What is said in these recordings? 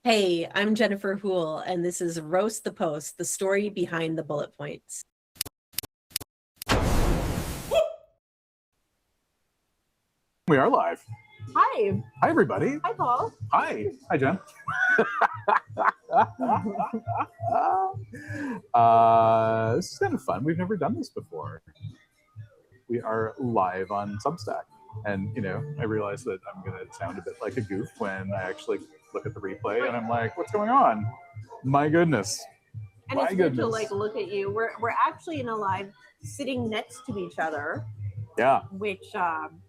Hey, I'm Jennifer Houle, and this is Roast the Post, the story behind the bullet points. We are live. Hi. Hi, everybody. Hi, Paul. Hi. Hi, Jen. This is kind of fun. We've never done this before. We are live on Substack. And, I realize that I'm going to sound a bit like a goof when I actually look at the replay and I'm like, what's going on? My goodness. And it's good to look at you. We're actually in a live sitting next to each other. Yeah. Which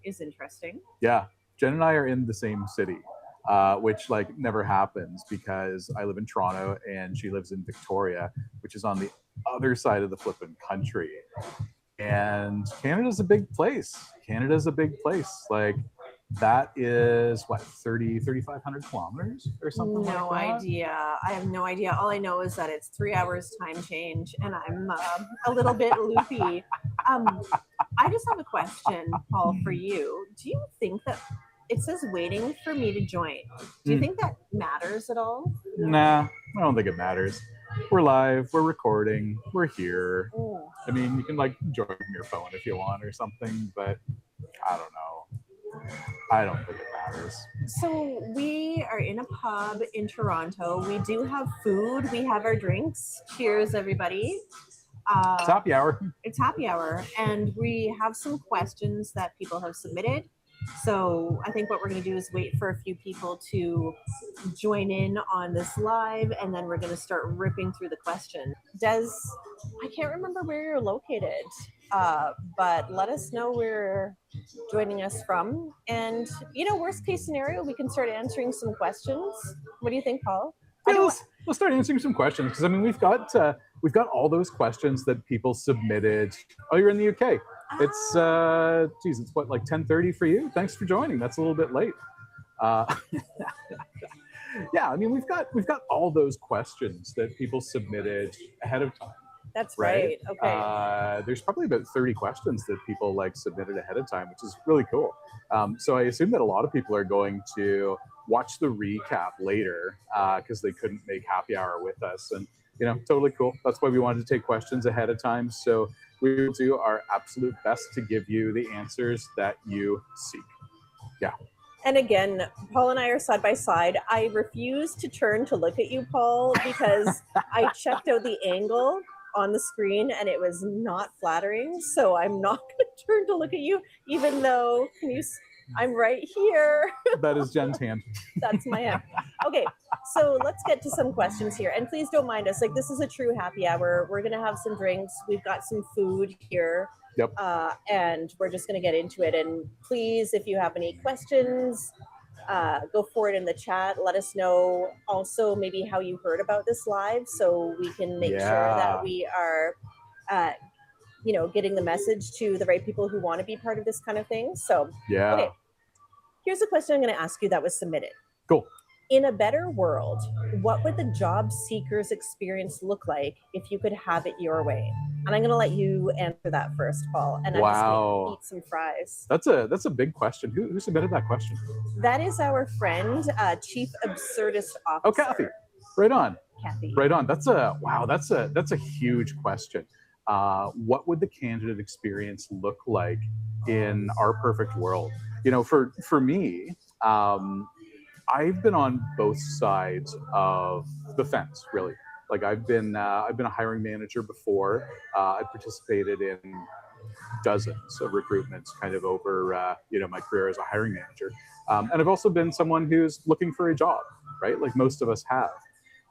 is interesting. Yeah. Jen and I are in the same city, which never happens because I live in Toronto and she lives in Victoria, which is on the other side of the flippin' country. And Canada's a big place. Canada's a big place. That is what, 3,500 kilometers or something like that? No idea. I have no idea. All I know is that it's 3 hours time change and I'm a little bit loopy. I just have a question, Paul, for you. Do you think that it says waiting for me to join? Do you think that matters at all? Nah, I don't think it matters. We're live, we're recording, we're here. Ooh. I mean, you can join from your phone if you want or something, but I don't know. I don't think it matters. So we are in a pub in Toronto. We do have food. We have our drinks. Cheers, everybody. It's happy hour. It's happy hour. And we have some questions that people have submitted. So I think what we're going to do is wait for a few people to join in on this live, and then we're going to start ripping through the question. Des, I can't remember where you're located, but let us know where you're joining us from. And, worst case scenario, we can start answering some questions. What do you think, Paul? Yeah, let's start answering some questions because we've got all those questions that people submitted. Oh, you're in the UK. It's it's what, 10:30 for you? Thanks for joining. That's a little bit late. Yeah, we've got all those questions that people submitted ahead of time. That's right. Okay. There's probably about 30 questions that people submitted ahead of time, which is really cool. So I assume that a lot of people are going to watch the recap later because they couldn't make happy hour with us, and totally cool. That's why we wanted to take questions ahead of time. So we will do our absolute best to give you the answers that you seek. Yeah. And again, Paul and I are side by side. I refuse to turn to look at you, Paul, because I checked out the angle on the screen and it was not flattering. So I'm not going to turn to look at you, even though I'm right here. That is Jen's hand. That's my hand. Okay, so let's get to some questions here. And please don't mind us. This is a true happy hour. We're going to have some drinks. We've got some food here. Yep. And we're just going to get into it. And please, if you have any questions, go for it in the chat. Let us know also maybe how you heard about this live so we can make sure that we are getting the message to the right people who want to be part of this kind of thing. So, yeah. Okay. Here's a question I'm going to ask you that was submitted. Cool. In a better world, what would the job seeker's experience look like if you could have it your way? And I'm going to let you answer that first, Paul. And I'm just going to eat some fries. That's a big question. Who submitted that question? That is our friend, Chief Absurdist Officer. Oh, Kathy. Right on. Kathy. Right on. That's a huge question. What would the candidate experience look like in our perfect world? For me, I've been on both sides of the fence, really. I've been a hiring manager before. I participated in dozens of recruitments kind of over my career as a hiring manager, and I've also been someone who's looking for a job, right? Like most of us have.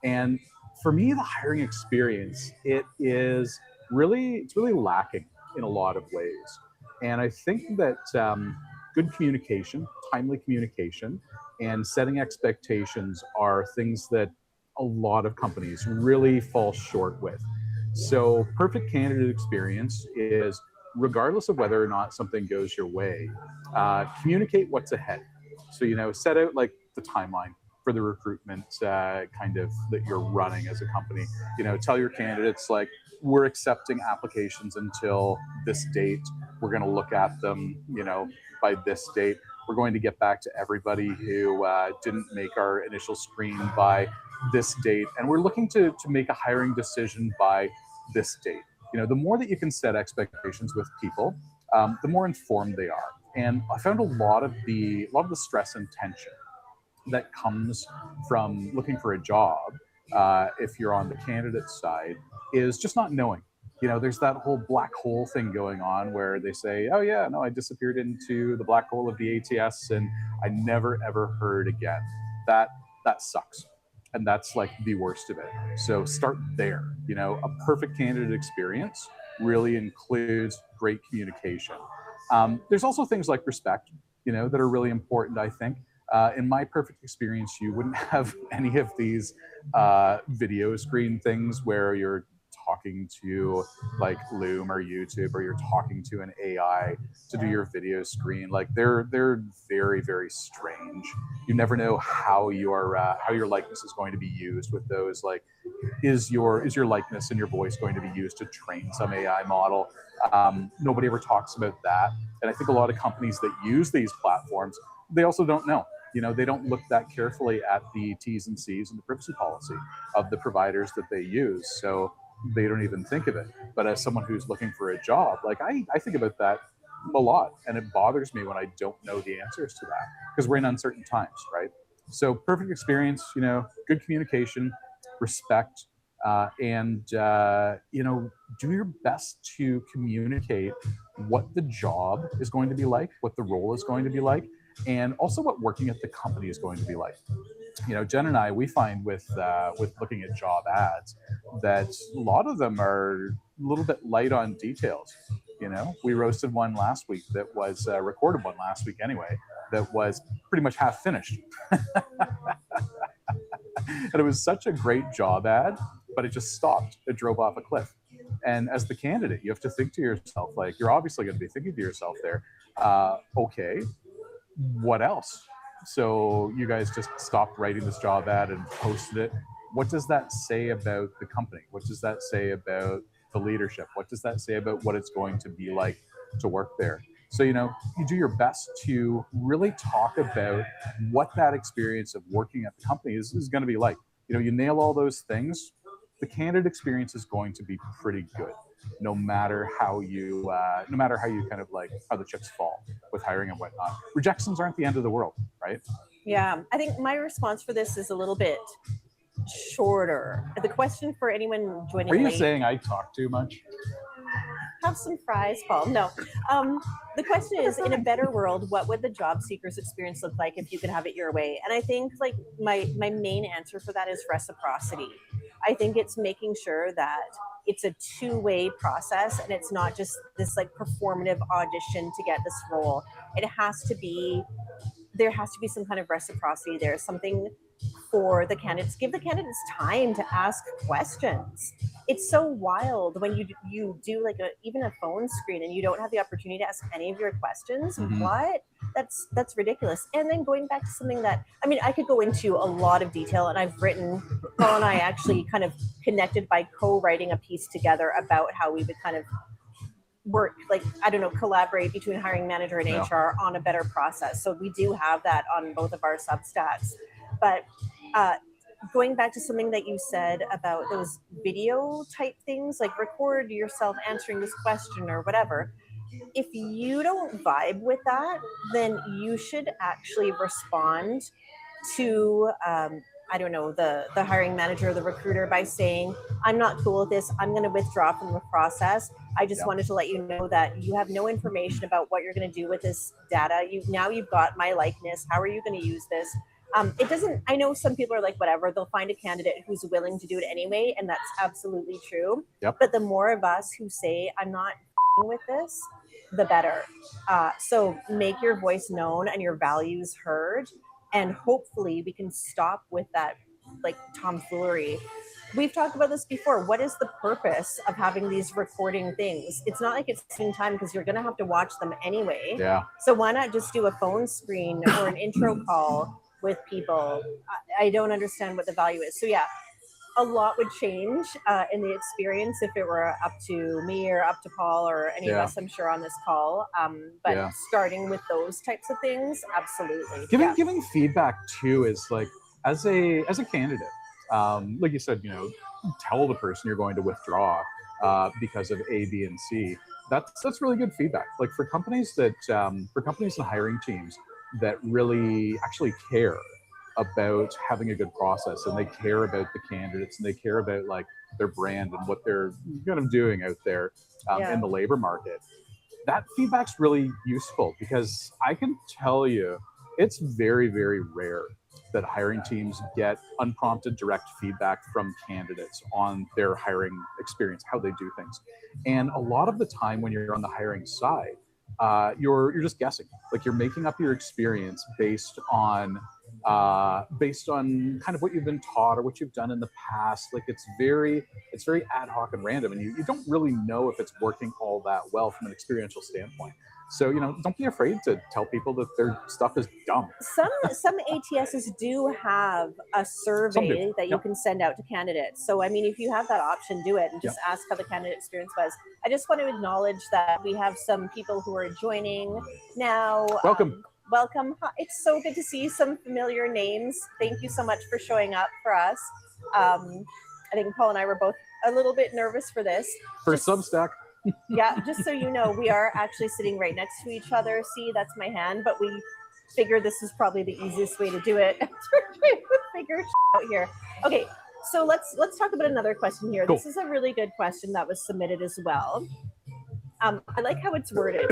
And for me, the hiring experience it's really lacking in a lot of ways. And I think that good communication, timely communication, and setting expectations are things that a lot of companies really fall short with. So perfect candidate experience is, regardless of whether or not something goes your way, communicate what's ahead. So, set out the timeline for the recruitment kind of that you're running as a company. Tell your candidates we're accepting applications until this date. We're going to look at them, by this date. we're going to get back to everybody who didn't make our initial screen by this date, and we're looking to make a hiring decision by this date. You know, the more that you can set expectations with people, the more informed they are. And I found a lot of the stress and tension that comes from looking for a job, if you're on the candidate side, is just not knowing. You know, there's that whole black hole thing going on where they say, oh yeah, no, I disappeared into the black hole of the ATS and I never ever heard again. That sucks. And that's like the worst of it. So start there. You know, a perfect candidate experience really includes great communication. There's also things like respect, you know, that are really important, I think. In my perfect experience, you wouldn't have any of these video screen things where you're talking to like Loom or YouTube, or you're talking to an AI to do your video screen. Like they're very, very strange. You never know how your likeness is going to be used with those. Like, is your likeness and your voice going to be used to train some AI model? Nobody ever talks about that. And I think a lot of companies that use these platforms, they also don't know. You know, they don't look that carefully at the T's and C's and the privacy policy of the providers that they use. So they don't even think of it. But as someone who's looking for a job, like I think about that a lot, and it bothers me when I don't know the answers to that, because we're in uncertain times, right? So perfect experience, you know, good communication, respect, and you know, do your best to communicate what the job is going to be like, what the role is going to be like, and also what working at the company is going to be like. You know, Jen and I, we find with looking at job ads that a lot of them are a little bit light on details. You know, we roasted one last week that was recorded one last week anyway, that was pretty much half finished. And it was such a great job ad, but it just stopped. It drove off a cliff. And as the candidate, you have to think to yourself, like, you're obviously going to be thinking to yourself there, okay, what else? So you guys just stopped writing this job ad and posted it. What does that say about the company? What does that say about the leadership? What does that say about what it's going to be like to work there? So, you know, you do your best to really talk about what that experience of working at the company is going to be like. You know, you nail all those things, the candidate experience is going to be pretty good, no matter how you kind of like how the chips fall with hiring and whatnot. Rejections aren't the end of the world, right? Yeah, I think my response for this is a little bit shorter. The question for anyone joining Are you late, saying I talk too much? have some fries, Paul. No. The question is, in a better world, what would the job seeker's experience look like if you could have it your way? And I think like my main answer for that is reciprocity. I think it's making sure that it's a two-way process and it's not just this like performative audition to get this role. There has to be some kind of reciprocity there, something for the candidates. Give the candidates time to ask questions. It's so wild when you do like even a phone screen and you don't have the opportunity to ask any of your questions. Mm-hmm. What? That's ridiculous. And then going back to something that, I mean, I could go into a lot of detail, and I've written, Paul and I actually kind of connected by co-writing a piece together about how we would kind of work, like, I don't know, collaborate between hiring manager and HR on a better process. So we do have that on both of our Substacks. But going back to something that you said about those video type things, like record yourself answering this question or whatever, if you don't vibe with that, then you should actually respond to I don't know, the hiring manager or the recruiter by saying, I'm not cool with this, I'm going to withdraw from the process. I just wanted to let you know that you have no information about what you're going to do with this data. You've got my likeness. How are you going to use this? It doesn't, I know some people are like, whatever, they'll find a candidate who's willing to do it anyway. And that's absolutely true. Yep. But the more of us who say, I'm not with this, the better. So make your voice known and your values heard. And hopefully we can stop with that like tomfoolery. We've talked about this before. What is the purpose of having these recording things? It's not like it's saving time because you're going to have to watch them anyway. Yeah. So why not just do a phone screen or an intro call with people? I don't understand what the value is. So yeah, a lot would change in the experience if it were up to me or up to Paul or any of Yeah. us, I'm sure, on this call. But Yeah. starting with those types of things, absolutely. Giving feedback too is like, as a candidate, like you said, tell the person you're going to withdraw because of A, B, and C. That's really good feedback. Like for companies and hiring teams that really actually care about having a good process, and they care about the candidates, and they care about like their brand and what they're kind of doing out there in the labor market. That feedback's really useful, because I can tell you it's very, very rare that hiring teams get unprompted direct feedback from candidates on their hiring experience, how they do things. And a lot of the time when you're on the hiring side, you're just guessing. Like you're making up your experience based on kind of what you've been taught or what you've done in the past. Like it's very ad hoc and random, and you don't really know if it's working all that well from an experiential standpoint. So don't be afraid to tell people that their stuff is dumb. Some ATSs do have a survey that you can send out to candidates. So I mean, if you have that option, do it and just ask how the candidate experience was. I just want to acknowledge that we have some people who are joining now. Welcome. Welcome. It's so good to see some familiar names. Thank you so much for showing up for us. I think Paul and I were both a little bit nervous for this. Substack. Yeah, just so you know, we are actually sitting right next to each other. See, that's my hand, but we figured this is probably the easiest way to do it. Figure it out here. Okay, so let's talk about another question here. Cool. This is a really good question that was submitted as well. I like how it's worded.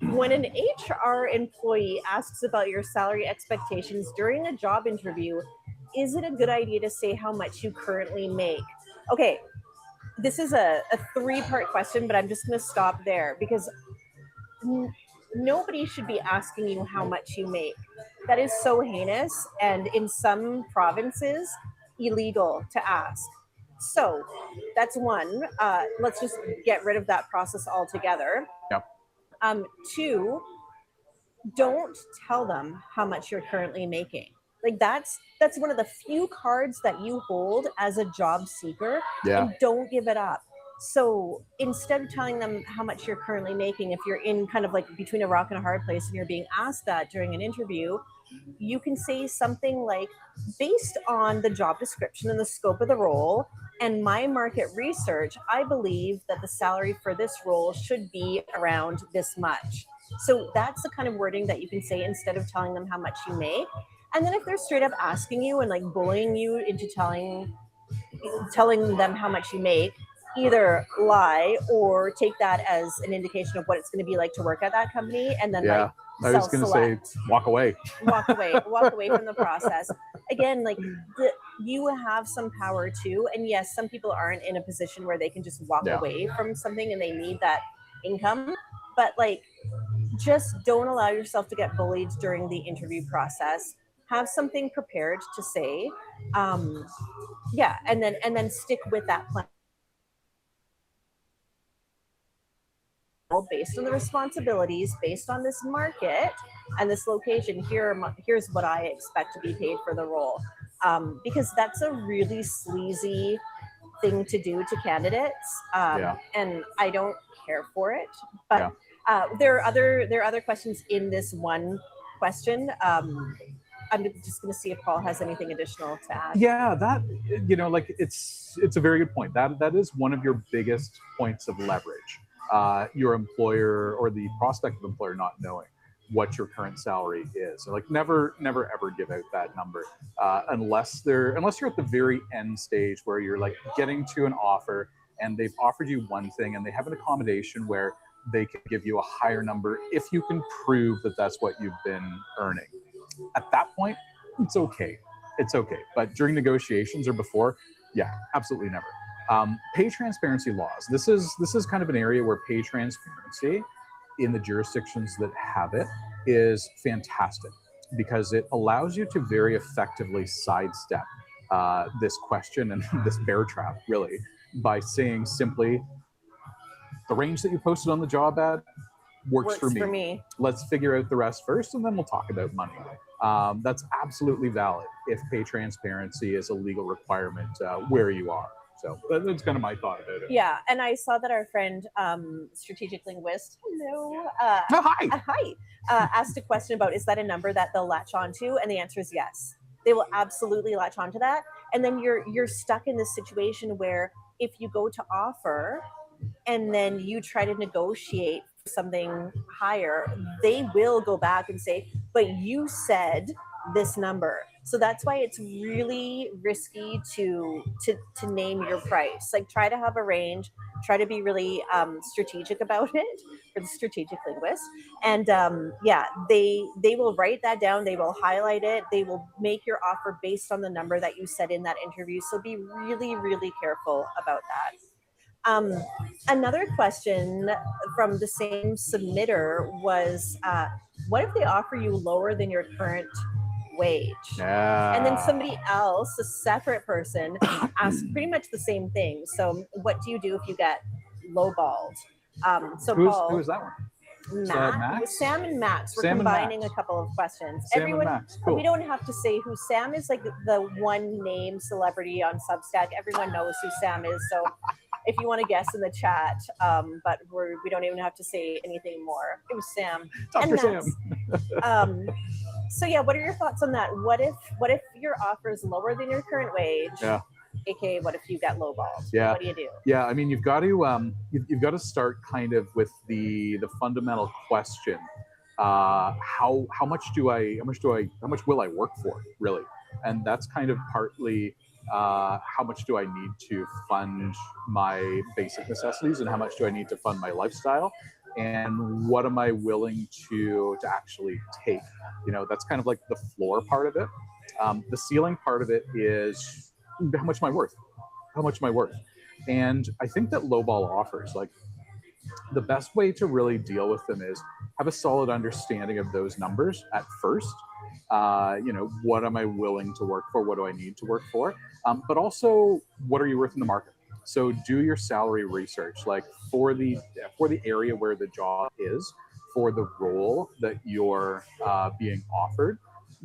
When an HR employee asks about your salary expectations during a job interview, is it a good idea to say how much you currently make? Okay, this is a three-part question, but I'm just going to stop there, because nobody should be asking you how much you make. That is so heinous, and in some provinces, illegal to ask. So that's one. Let's just get rid of that process altogether. Yep. Two, don't tell them how much you're currently making. Like that's one of the few cards that you hold as a job seeker, and don't give it up. So instead of telling them how much you're currently making, if you're in kind of like between a rock and a hard place and you're being asked that during an interview, you can say something like, based on the job description and the scope of the role and my market research, I believe that the salary for this role should be around this much. So that's the kind of wording that you can say instead of telling them how much you make. And then if they're straight up asking you and like bullying you into telling them how much you make, either lie or take that as an indication of what it's going to be like to work at that company, and then like I was going to say walk away walk away from the process. Again, like you have some power too, and yes, some people aren't in a position where they can just walk away from something and they need that income, but like just don't allow yourself to get bullied during the interview process. Have something prepared to say, and then stick with that plan based on the responsibilities, based on this market and this location. Here's what I expect to be paid for the role, because that's a really sleazy thing to do to candidates, and I don't care for it. But there are other questions in this one question. I'm just going to see if Paul has anything additional to add. Yeah, that, like it's a very good point. That is one of your biggest points of leverage. Your employer or the prospective employer not knowing what your current salary is. So like never ever give out that number unless you're at the very end stage where you're like getting to an offer and they've offered you one thing and they have an accommodation where they can give you a higher number if you can prove that that's what you've been earning. At that point, it's okay. But during negotiations or before, absolutely never. Pay transparency laws. This is kind of an area where pay transparency in the jurisdictions that have it is fantastic, because it allows you to very effectively sidestep this question and this bear trap, really, by saying simply, the range that you posted on the job ad, works for me. Let's figure out the rest first, and then we'll talk about money. That's absolutely valid if pay transparency is a legal requirement where you are. So that's kind of my thought about it. Yeah, and I saw that our friend, strategic linguist, hello, Hi. asked a question about, is that a number that they'll latch onto? And the answer is yes. They will absolutely latch onto that. And then you're stuck in this situation where if you go to offer and then you try to negotiate for something higher, they will go back and say, but you said this number. So that's why it's really risky to name your price. Like, try to have a range, try to be really strategic about it, for the strategic linguist. And yeah, they will write that down, they will highlight it, they will make your offer based on the number that you said in that interview. So be really, really careful about that. Another question from the same submitter was, what if they offer you lower than your current wage? Yeah. And then somebody else, a separate person, asked pretty much the same thing. So what do you do if you get lowballed? Who's that one? Max? Sam and Max. We're Sam combining Max. a couple of questions. Sam Everyone, and Max. Cool. we don't have to say who Sam is, like the one name celebrity on Substack. Everyone knows who Sam is. So if you want to guess in the chat, but we don't even have to say anything more. It was Sam. Dr. Sam. So yeah, what are your thoughts on that? What if your offer is lower than your current wage? Yeah. AKA, what if you get lowballed? Yeah. What do you do? Yeah, I mean, you've got to start kind of with the fundamental question: how much will I work for, really? And that's kind of partly how much do I need to fund my basic necessities, and how much do I need to fund my lifestyle, and what am I willing to actually take? You know, that's kind of like the floor part of it. The ceiling part of it is, how much am I worth? How much am I worth? And I think that lowball offers, like, the best way to really deal with them is have a solid understanding of those numbers at first. You know, what am I willing to work for? What do I need to work for? But also, what are you worth in the market? So do your salary research, like for the area where the job is, for the role that you're being offered.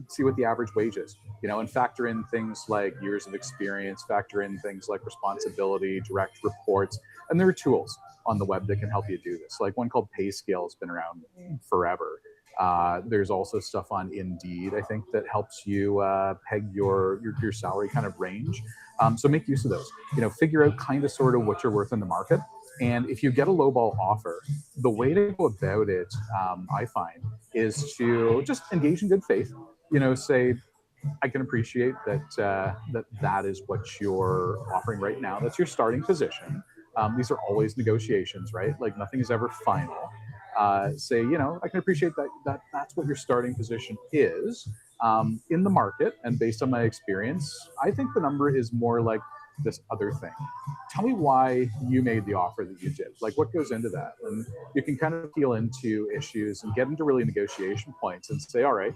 See what the average wage is, you know, and factor in things like years of experience, factor in things like responsibility, direct reports. And there are tools on the web that can help you do this. Like one called PayScale has been around forever. There's also stuff on Indeed, I think, that helps you peg your salary kind of range. So make use of those, you know, figure out kind of sort of what you're worth in the market. And if you get a lowball offer, the way to go about it, I find, is to just engage in good faith. You know, say, I can appreciate that that is what you're offering right now. That's your starting position. These are always negotiations, right? Like nothing is ever final. Say, you know, I can appreciate that's what your starting position is in the market, and based on my experience, I think the number is more like this other thing. Tell me why you made the offer that you did. Like, what goes into that? And you can kind of peel into issues and get into really negotiation points and say, all right,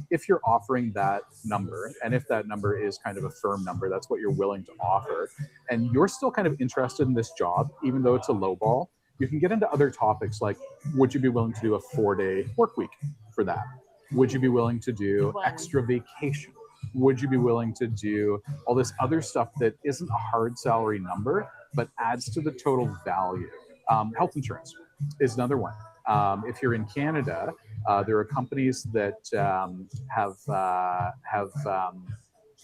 if you're offering that number, and if that number is kind of a firm number, that's what you're willing to offer, and you're still kind of interested in this job, even though it's a low ball, you can get into other topics like, would you be willing to do a 4-day work week for that? Would you be willing to do extra vacation? Would you be willing to do all this other stuff that isn't a hard salary number, but adds to the total value? Health insurance is another one. If you're in Canada, there are companies that have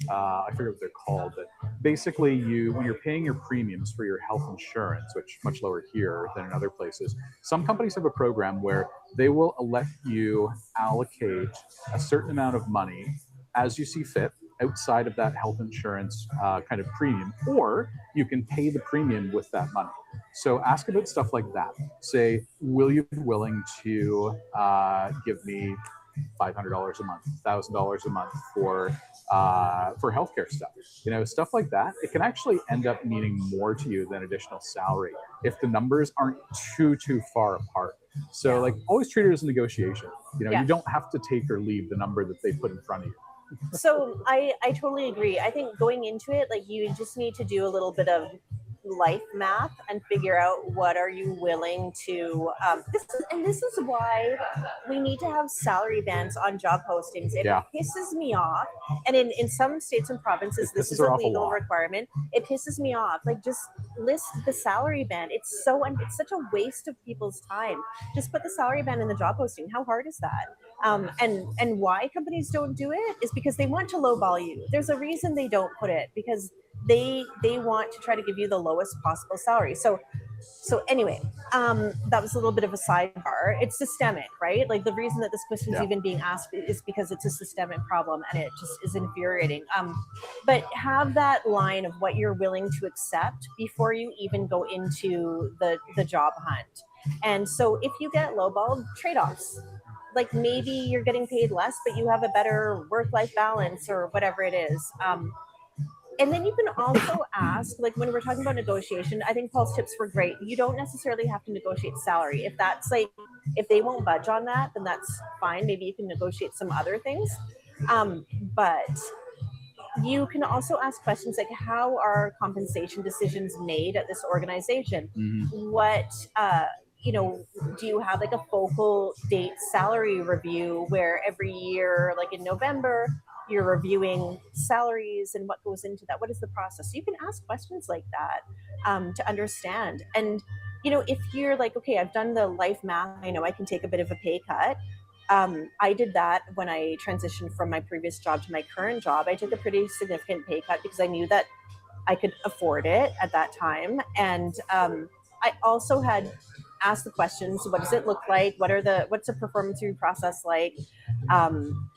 I forget what they're called, but basically when you're paying your premiums for your health insurance, which much lower here than in other places, some companies have a program where they will let you allocate a certain amount of money as you see fit outside of that health insurance kind of premium, or you can pay the premium with that money. So ask about stuff like that. Say, will you be willing to give me $500 a month, $1,000 a month for healthcare stuff? You know, stuff like that. It can actually end up meaning more to you than additional salary if the numbers aren't too far apart. So like, always treat it as a negotiation. You know, you don't have to take or leave the number that they put in front of you. So I totally agree. I think going into it, like, you just need to do a little bit of life math and figure out what are you willing to. This is why we need to have salary bands on job postings. It pisses me off, and in some states and provinces, this is a legal requirement. It pisses me off. Like, just list the salary band. It's such a waste of people's time. Just put the salary band in the job posting. How hard is that? And why companies don't do it is because they want to lowball you. There's a reason they don't put it, because they want to try to give you the lowest possible salary. So anyway, that was a little bit of a sidebar. It's systemic, right? Like, the reason that this question is even being asked is because it's a systemic problem, and it just is infuriating. But have that line of what you're willing to accept before you even go into the job hunt. And so if you get lowballed, trade-offs. Like, maybe you're getting paid less, but you have a better work-life balance or whatever it is. And then you can also ask, like, when we're talking about negotiation, I think Paul's tips were great. You don't necessarily have to negotiate salary. If that's like, if they won't budge on that, then that's fine. Maybe you can negotiate some other things. But you can also ask questions like, how are compensation decisions made at this organization? Mm-hmm. What, do you have like a focal date salary review where every year, like in November, you're reviewing salaries and what goes into that? What is the process? So you can ask questions like that to understand. And, if you're like, okay, I've done the life math, I know I can take a bit of a pay cut. I did that when I transitioned from my previous job to my current job. I took a pretty significant pay cut because I knew that I could afford it at that time. And I also had asked the questions: what does it look like? What's a performance review process like?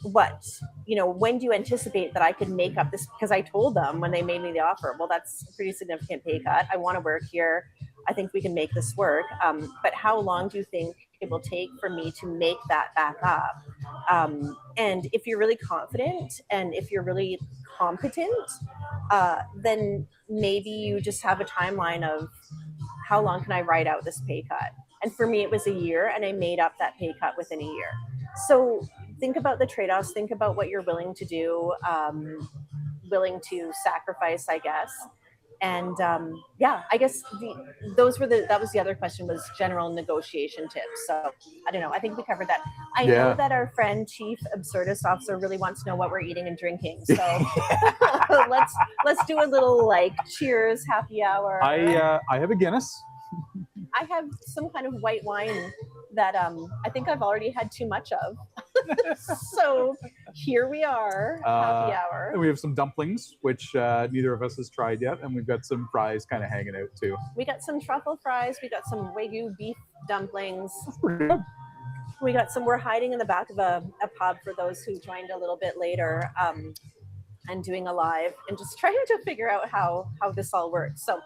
When do you anticipate that I could make up this? Because I told them when they made me the offer, well, that's a pretty significant pay cut. I want to work here. I think we can make this work. But how long do you think it will take for me to make that back up? And if you're really confident and if you're really competent, then maybe you just have a timeline of how long can I ride out this pay cut? And for me, it was a year, and I made up that pay cut within a year. So think about the trade-offs. Think about what you're willing to do, willing to sacrifice, I guess. And I guess that was the other question, was general negotiation tips. So I don't know. I think we covered that. I know that our friend Chief Absurdist Officer really wants to know what we're eating and drinking. So let's do a little like cheers, happy hour. I have a Guinness. I have some kind of white wine that I think I've already had too much of. So here we are, happy hour. And we have some dumplings, which neither of us has tried yet. And we've got some fries kind of hanging out too. We got some truffle fries. We got some Wagyu beef dumplings. That's pretty good. We're hiding in the back of a pub for those who joined a little bit later, and doing a live and just trying to figure out how this all works. So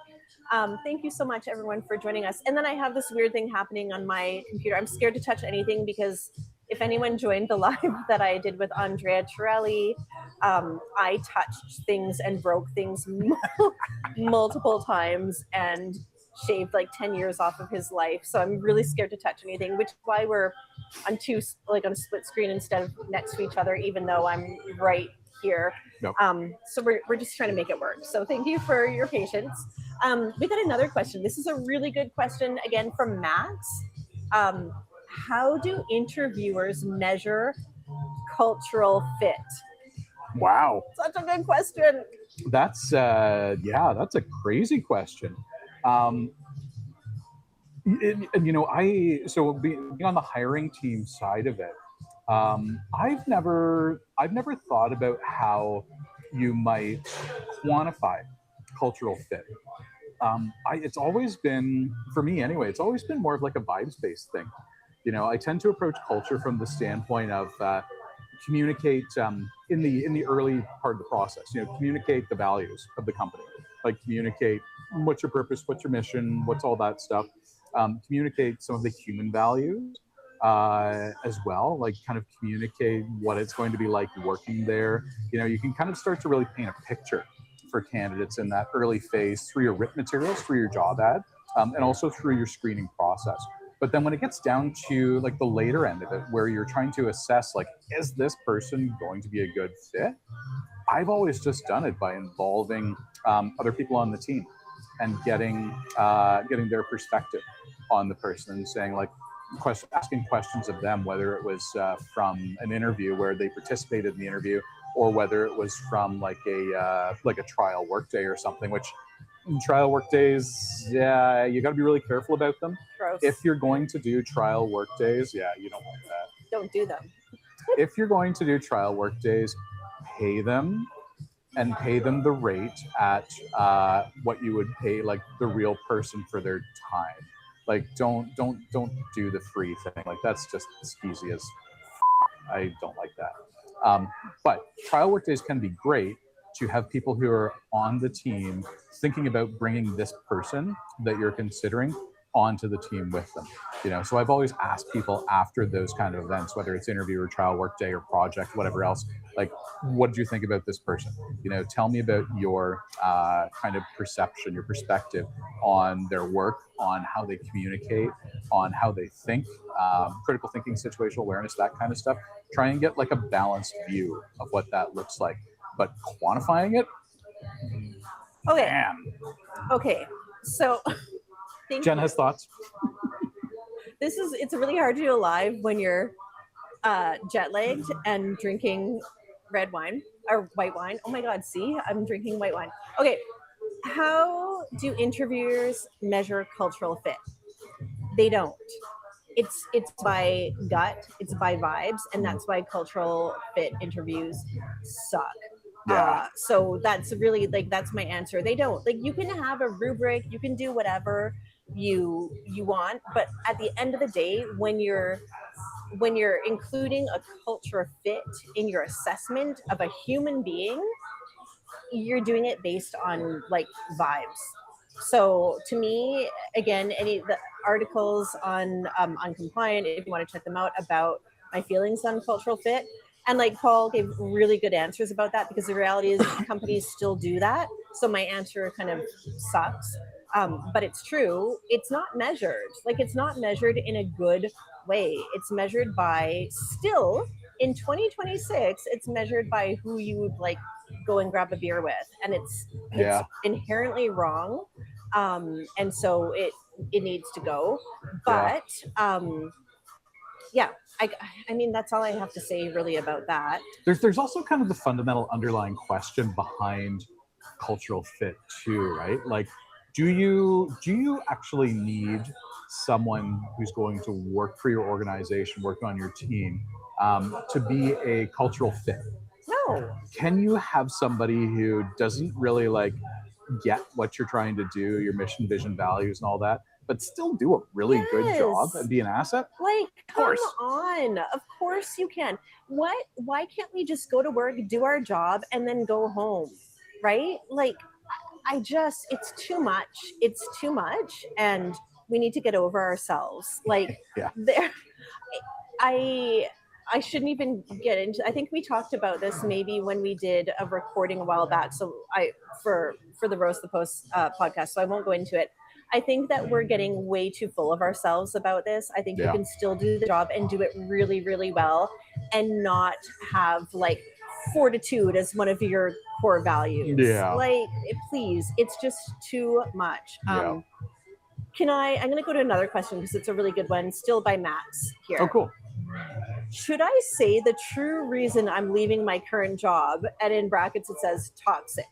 thank you so much, everyone, for joining us. And then I have this weird thing happening on my computer. I'm scared to touch anything because if anyone joined the live that I did with Andrea Torelli, I touched things and broke things multiple times and shaved like 10 years off of his life. So I'm really scared to touch anything, which is why we're on on a split screen instead of next to each other, even though I'm right here. Nope. So we're just trying to make it work. So thank you for your patience. We got another question. This is a really good question, again, from Max. How do interviewers measure cultural fit? Wow. Such a good question. That's a crazy question. Being on the hiring team side of it, I've never thought about how you might quantify cultural fit. It's always been, for me anyway, it's always been more of like a vibes-based thing. I tend to approach culture from the standpoint of communicate in the early part of the process. Communicate the values of the company, like communicate what's your purpose, what's your mission, what's all that stuff. Communicate some of the human values as well, like kind of communicate what it's going to be like working there. You can kind of start to really paint a picture for candidates in that early phase through your written materials, through your job ad, and also through your screening process. But then when it gets down to like the later end of it, where you're trying to assess, like, is this person going to be a good fit? I've always just done it by involving other people on the team. and getting their perspective on the person, and saying like, asking questions of them, whether it was from an interview where they participated in the interview, or whether it was from like a trial workday or something. Which trial workdays, yeah, you got to be really careful about them. Gross. If you're going to do trial workdays, yeah, you don't want that. Don't do them. If you're going to do trial workdays, pay them, and pay them the rate at what you would pay like the real person for their time. Like don't do the free thing. Like that's just skeezy as I don't like that. But trial workdays can be great to have people who are on the team thinking about bringing this person that you're considering onto the team with them. You know, so I've always asked people after those kind of events, whether it's interview or trial workday or project, whatever else, like, what did you think about this person? You know, tell me about your kind of perception, your perspective on their work, on how they communicate, on how they think, critical thinking, situational awareness, that kind of stuff. Try and get like a balanced view of what that looks like. But quantifying it, Okay. man. Okay. So Jen has thoughts. It's really hard to do a live when you're jet lagged and drinking red wine or white wine. Oh my God, see, I'm drinking white wine. Okay. How do interviewers measure cultural fit? They don't. It's by gut, it's by vibes, and that's why cultural fit interviews suck. Yeah. So that's really like, that's my answer. They don't. Like, you can have a rubric, you can do whatever you want, but at the end of the day, when you're including a culture fit in your assessment of a human being, you're doing it based on like vibes. So to me, again, any of the articles on Compliant, if you want to check them out, about my feelings on cultural fit, and like Paul gave really good answers about that, because the reality is companies still do that. So my answer kind of sucks, but it's true. It's not measured. Like, it's not measured in a good way. It's measured by, still in 2026, it's measured by who you would like go and grab a beer with, and it's inherently wrong, and so it needs to go. But yeah, I mean, that's all I have to say really about that. There's also kind of the fundamental underlying question behind cultural fit too, right? Like, do you actually need someone who's going to work for your organization, work on your team, to be a cultural fit? No. Can you have somebody who doesn't really like get what you're trying to do, your mission, vision, values, and all that, but still do a really good job and be an asset? Like, course. come on. Of course you can. Why can't we just go to work, do our job, and then go home? Right? Like, it's too much. It's too much. And we need to get over ourselves. Like, I shouldn't even get into, I think we talked about this maybe when we did a recording a while back. So for the Roast the Post podcast, so I won't go into it. I think that we're getting way too full of ourselves about this. I think you can still do the job and do it really, really well, and not have like fortitude as one of your core values. Yeah. Like, please, it's just too much. I'm going to go to another question because it's a really good one, still by Max here. Oh, cool. Should I say the true reason I'm leaving my current job, and in brackets it says toxic?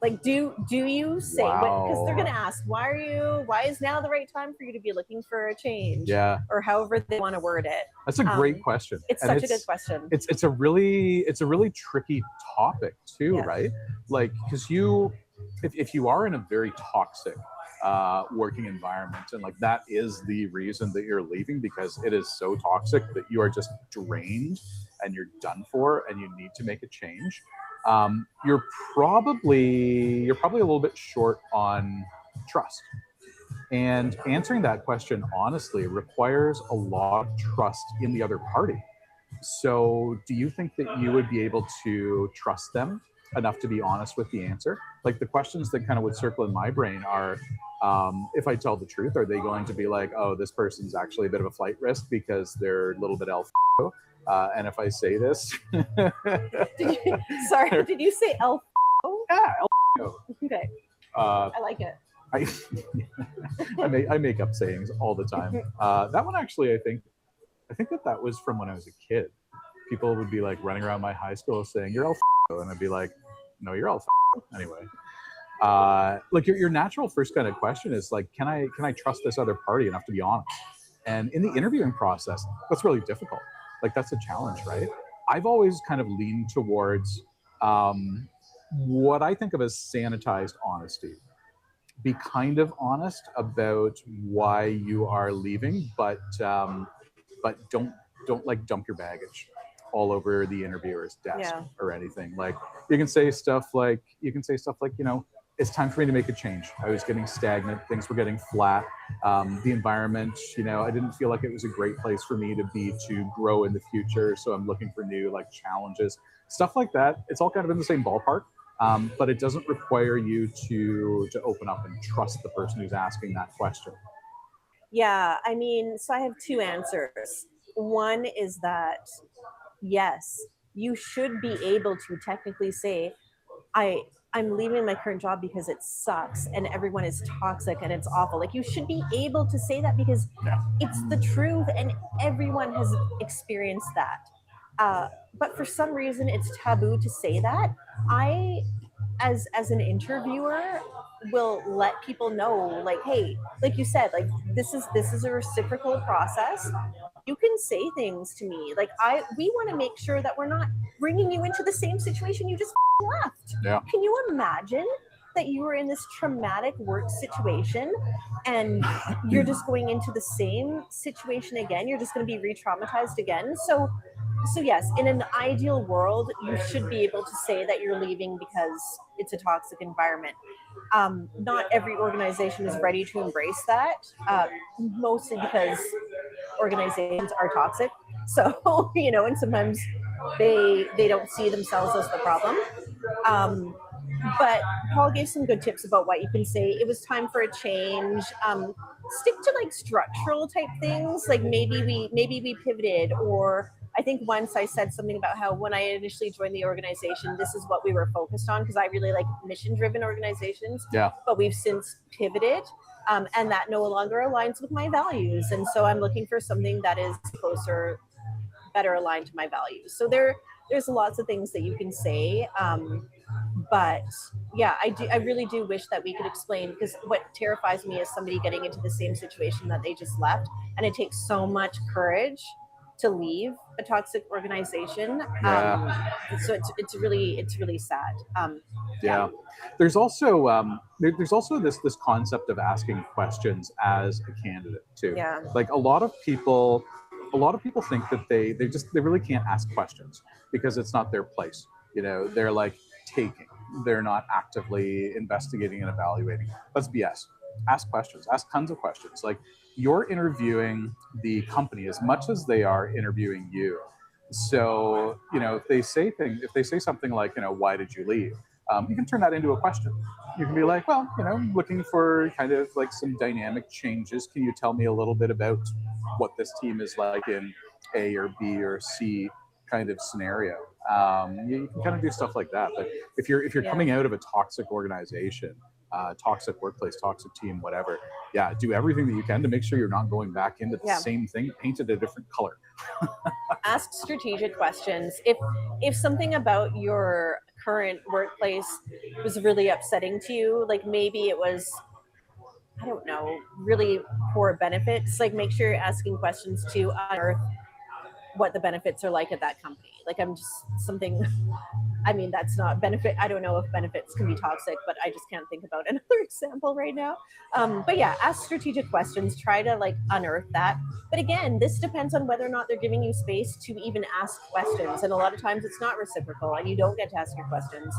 Like, do you say, because they're going to ask, why is now the right time for you to be looking for a change? Yeah. Or however they want to word it. That's a great question. It's such a good question. It's a really tricky topic too, right? Like, because if you are in a very toxic working environment, and like that is the reason that you're leaving, because it is so toxic that you are just drained and you're done for and you need to make a change, you're probably a little bit short on trust. And answering that question honestly requires a lot of trust in the other party. So do you think that you would be able to trust them enough to be honest with the answer? Like, the questions that kind of would circle in my brain are, if I tell the truth, are they going to be like, oh, this person's actually a bit of a flight risk because they're a little bit elf? And if I say this, did you say elf? yeah, elf. Okay. I like it. I, I make up sayings all the time. That one actually, I think that was from when I was a kid. People would be like running around my high school saying, "You're all f***," and I'd be like, "No, you're all f***." Anyway, like your natural first kind of question is like, can I trust this other party enough to be honest? And in the interviewing process, that's really difficult. Like that's a challenge, right? I've always kind of leaned towards what I think of as sanitized honesty. Be kind of honest about why you are leaving, but don't like dump your baggage all over the interviewer's desk or anything. Like you can say stuff like you know, it's time for me to make a change. I was getting stagnant, things were getting flat. The environment, you know, I didn't feel like it was a great place for me to grow in the future. So I'm looking for new like challenges, stuff like that. It's all kind of in the same ballpark. But it doesn't require you to open up and trust the person who's asking that question. Yeah, I mean, so I have two answers. One is that yes, you should be able to technically say, I'm leaving my current job because it sucks and everyone is toxic and it's awful. Like you should be able to say that because it's the truth and everyone has experienced that. But for some reason, it's taboo to say that. I, as an interviewer, will let people know, like, hey, like you said, like this is a reciprocal process. You can say things to me, like we want to make sure that we're not bringing you into the same situation you just left. Yeah. Can you imagine that you were in this traumatic work situation and you're just going into the same situation again? You're just going to be re-traumatized again. So yes, in an ideal world, you should be able to say that you're leaving because it's a toxic environment. Not every organization is ready to embrace that, mostly because organizations are toxic. So, you know, and sometimes they don't see themselves as the problem. But Paul gave some good tips about what you can say. It was time for a change. Stick to like structural type things. Like maybe we pivoted, or I think once I said something about how when I initially joined the organization, this is what we were focused on because I really like mission-driven organizations. Yeah. But we've since pivoted, and that no longer aligns with my values. And so I'm looking for something that is closer, better aligned to my values. So there's lots of things that you can say. But yeah, I really do wish that we could explain, because what terrifies me is somebody getting into the same situation that they just left, and it takes so much courage to leave a toxic organization. So it's really sad. Yeah. There's also this concept of asking questions as a candidate too. Yeah. Like a lot of people think that they really can't ask questions because it's not their place. You know, they're like taking. They're not actively investigating and evaluating. That's BS. Ask questions. Ask tons of questions. Like you're interviewing the company as much as they are interviewing you. So, you know, if they say something like, you know, why did you leave? You can turn that into a question. You can be like, well, you know, I'm looking for kind of like some dynamic changes. Can you tell me a little bit about what this team is like in A or B or C kind of scenario? You can kind of do stuff like that. But if you're coming out of a toxic organization, toxic workplace, toxic team, whatever, do everything that you can to make sure you're not going back into the same thing painted a different color. Ask strategic questions. If something about your current workplace was really upsetting to you, like maybe it was, I don't know, really poor benefits, like make sure you're asking questions to unearth what the benefits are like at that company. Like I'm just something, I mean, that's not benefit. I don't know if benefits can be toxic, but I just can't think about another example right now. But yeah, ask strategic questions, try to like unearth that. But again, this depends on whether or not they're giving you space to even ask questions. And a lot of times it's not reciprocal and you don't get to ask your questions.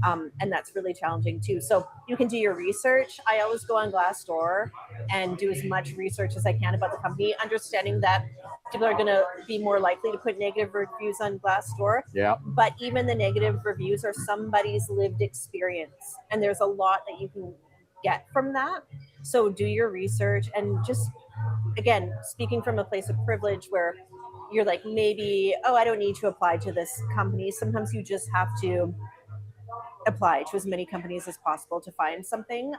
And that's really challenging too. So you can do your research. I always go on Glassdoor and do as much research as I can about the company, understanding that people are going to be more likely to put negative reviews on Glassdoor. Yeah. But even the negative reviews are somebody's lived experience. And there's a lot that you can get from that. So do your research and just, again, speaking from a place of privilege where you're like, maybe, I don't need to apply to this company. Sometimes you just have to apply to as many companies as possible to find something,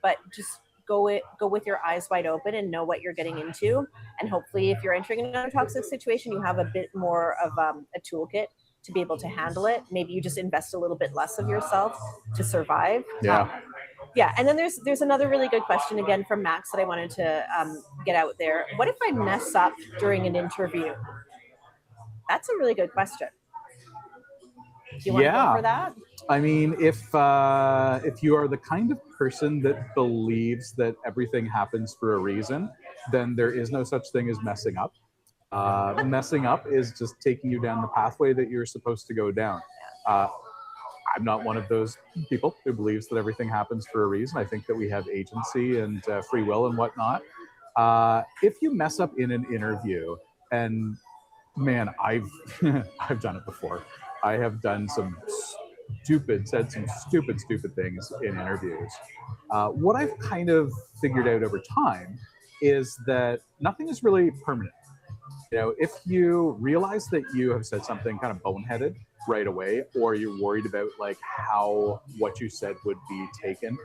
but just go with your eyes wide open and know what you're getting into. And hopefully, if you're entering another toxic situation, you have a bit more of a toolkit to be able to handle it. Maybe you just invest a little bit less of yourself to survive. Yeah, and then there's another really good question again from Max that I wanted to get out there. What if I mess up during an interview? That's a really good question. Do you want to go for that? I mean, if you are the kind of person that believes that everything happens for a reason, then there is no such thing as messing up. Messing up is just taking you down the pathway that you're supposed to go down. I'm not one of those people who believes that everything happens for a reason. I think that we have agency and free will and whatnot. If you mess up in an interview, and man, I've I've done it before. I have done said some stupid things in interviews. What I've kind of figured out over time is that nothing is really permanent. You know, if you realize that you have said something kind of boneheaded right away, or you're worried about like how what you said would be taken,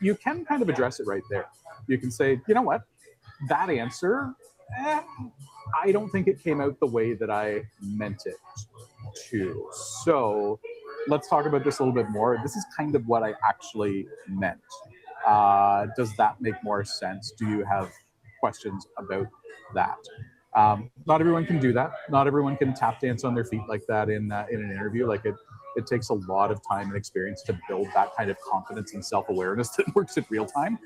you can kind of address it right there. You can say, you know what, that answer, I don't think it came out the way that I meant it to. So let's talk about this a little bit more. This is kind of what I actually meant. Does that make more sense? Do you have questions about that? Not everyone can do that. Not everyone can tap dance on their feet like that in an interview. Like it takes a lot of time and experience to build that kind of confidence and self-awareness that works in real time.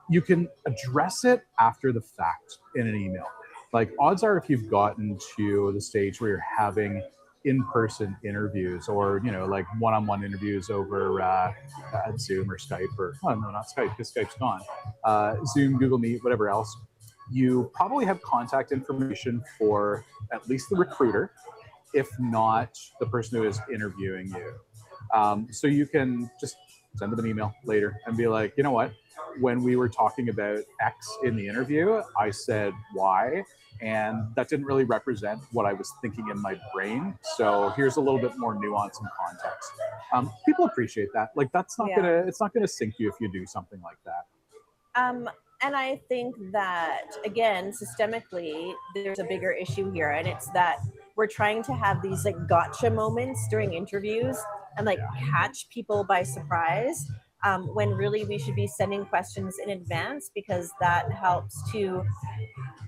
You can address it after the fact in an email. Like odds are, if you've gotten to the stage where you're having in-person interviews, or you know, like one-on-one interviews over Zoom or Skype, or oh no, not Skype because Skype's gone. Zoom, Google Meet, whatever else. You probably have contact information for at least the recruiter, if not the person who is interviewing you. So you can just send them an email later and be like, you know what, when we were talking about X in the interview, I said Y, and that didn't really represent what I was thinking in my brain. So here's a little bit more nuance and context. People appreciate that. Like it's not gonna sink you if you do something like that. And I think that, again, systemically, there's a bigger issue here. And it's that we're trying to have these like gotcha moments during interviews and like catch people by surprise, when really we should be sending questions in advance, because that helps to